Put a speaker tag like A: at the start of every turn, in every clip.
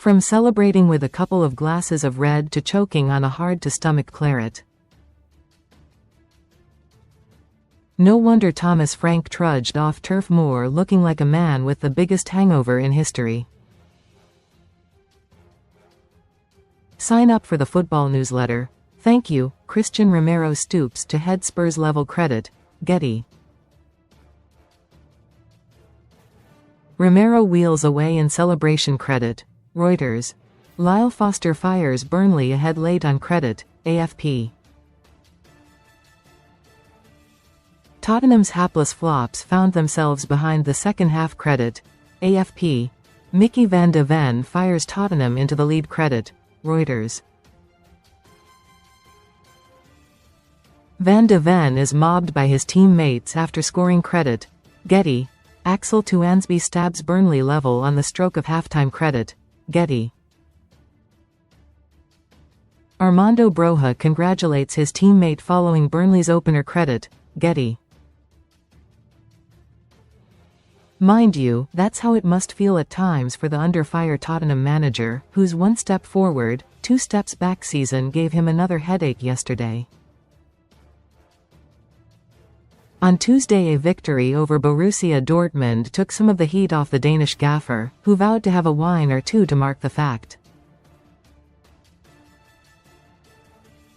A: From celebrating with a couple of glasses of red to choking on a hard-to-stomach claret. No wonder Thomas Frank trudged off Turf Moor looking like a man with the biggest hangover in history. Sign up for the football newsletter. Thank you, Cristian Romero stoops to head Spurs levelCredit, Getty. Romero wheels away in celebrationCredit, Reuters. Lyle Foster fires Burnley ahead late on credit, AFP. Tottenham's hapless flops found themselves behind the second half credit, AFP. Micky van de Ven fires Tottenham into the lead credit, Reuters. Van de Ven is mobbed by his teammates after scoring credit, Getty. Axel Tuanzebe stabs Burnley level on the stroke of half-timeCredit, Getty. Armando Broja congratulates his teammate following Burnley's openerCredit, Getty. Mind you, that's how it must feel at times for the under-fire Tottenham manager, whose one step forward, two steps back season gave him another headache yesterday. On Tuesday, a victory over Borussia Dortmund took some of the heat off the Danish gaffer, who vowed to have a wine or two to mark the fact.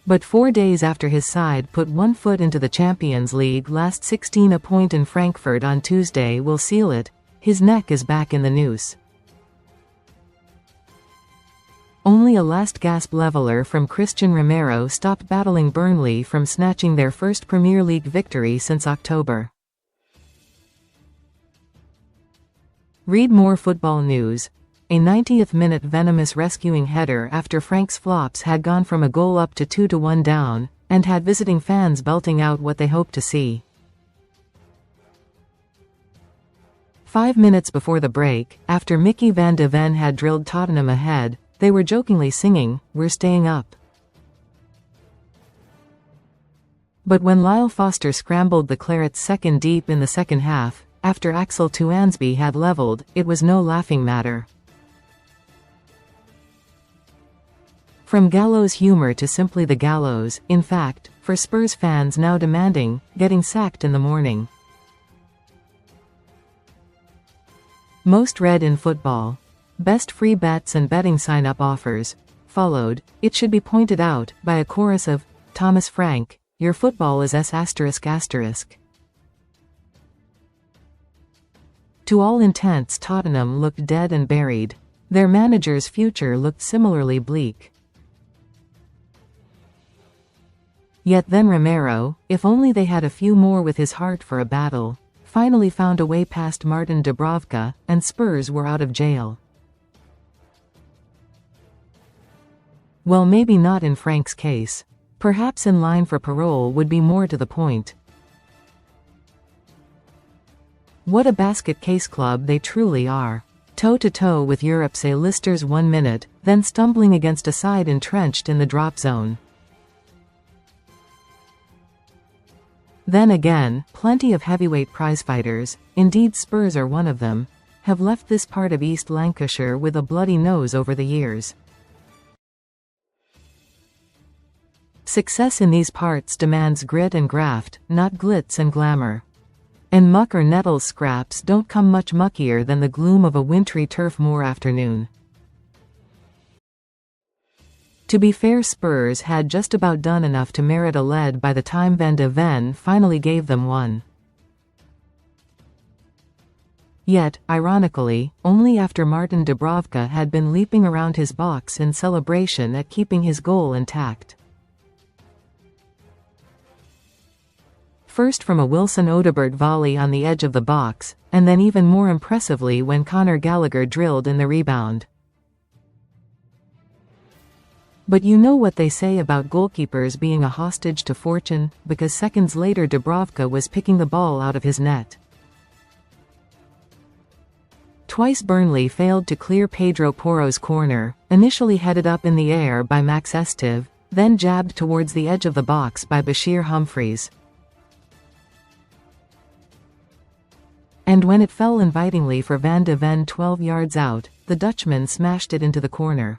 A: But 4 days after his side put one foot into the Champions League last 16, a point in Frankfurt on Tuesday will seal it. His neck is back in the noose. Only a last gasp leveler from Cristian Romero stopped battling Burnley from snatching their first Premier League victory since October. Read more football news. A 90th-minute venomous rescuing header after Frank's flops had gone from a goal up to 2-1 down, and had visiting fans belting out what they hoped to see. 5 minutes before the break, after Micky van de Ven had drilled Tottenham ahead, they were jokingly singing, "We're staying up." But when Lyle Foster scrambled the Claret's second deep in the second half, after Axel Tuanzebe had levelled, it was no laughing matter. From gallows humor to simply the gallows, in fact, for Spurs fans now demanding, getting sacked in the morning. Most read in football. Best free bets and betting sign-up offers, followed, it should be pointed out, by a chorus of, "Thomas Frank, your football is S*****." To all intents, Tottenham looked dead and buried. Their manager's future looked similarly bleak. Yet then Romero, if only they had a few more with his heart for a battle, finally found a way past Martin Dubravka, and Spurs were out of jail. Well, maybe not in Frank's case. Perhaps in line for parole would be more to the point. What a basket case club they truly are. Toe-to-toe with Europe's A-listers 1 minute, then stumbling against a side entrenched in the drop zone. Then again, plenty of heavyweight prizefighters, indeed Spurs are one of them, have left this part of East Lancashire with a bloody nose over the years. Success in these parts demands grit and graft, not glitz and glamour. And muck or nettles scraps don't come much muckier than the gloom of a wintry Turf Moor afternoon. To be fair, Spurs had just about done enough to merit a lead by the time Van de Ven finally gave them one. Yet, ironically, only after Martin Dubravka had been leaping around his box in celebration at keeping his goal intact. First from a Wilson Odobert volley on the edge of the box, and then even more impressively when Conor Gallagher drilled in the rebound. But you know what they say about goalkeepers being a hostage to fortune, because seconds later Dubravka was picking the ball out of his net. Twice Burnley failed to clear Pedro Porro's corner, initially headed up in the air by Max Estive, then jabbed towards the edge of the box by Bashir Humphreys. And when it fell invitingly for Van de Ven 12 yards out, the Dutchman smashed it into the corner.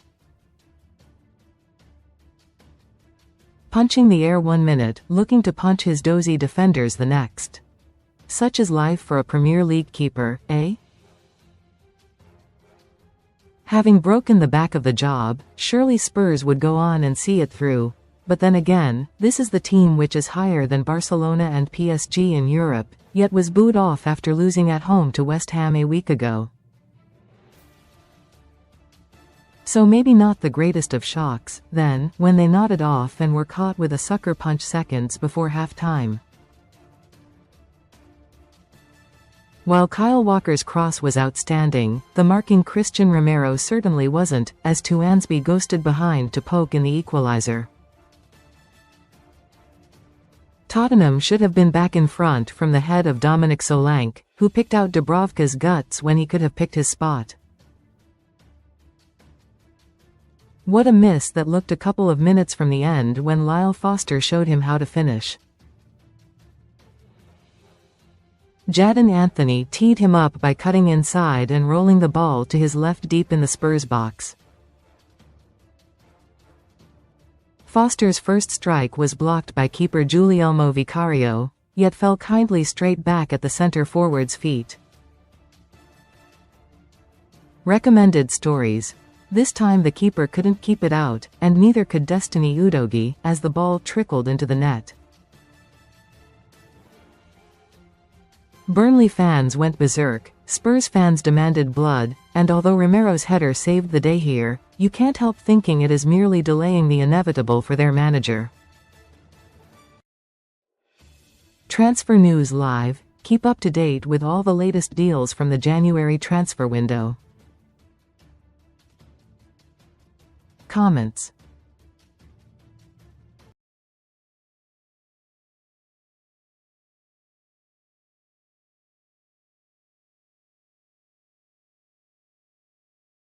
A: Punching the air 1 minute, looking to punch his dozy defenders the next. Such is life for a Premier League keeper, eh? Having broken the back of the job, surely Spurs would go on and see it through. But then again, this is the team which is higher than Barcelona and PSG in Europe, yet was booed off after losing at home to West Ham a week ago. So maybe not the greatest of shocks, then, when they nodded off and were caught with a sucker punch seconds before half-time. While Kyle Walker's cross was outstanding, the marking Cristian Romero certainly wasn't, as Tuanzebe ghosted behind to poke in the equaliser. Tottenham should have been back in front from the head of Dominic Solanke, who picked out Dubravka's guts when he could have picked his spot. What a miss that looked a couple of minutes from the end when Lyle Foster showed him how to finish. Jadon Anthony teed him up by cutting inside and rolling the ball to his left deep in the Spurs box. Foster's first strike was blocked by keeper Guglielmo Vicario, yet fell kindly straight back at the centre forward's feet. Recommended stories. This time the keeper couldn't keep it out, and neither could Destiny Udogie, as the ball trickled into the net. Burnley fans went berserk, Spurs fans demanded blood, and although Romero's header saved the day here, you can't help thinking it is merely delaying the inevitable for their manager. Transfer News Live. Keep up to date with all the latest deals from the January transfer window. Comments.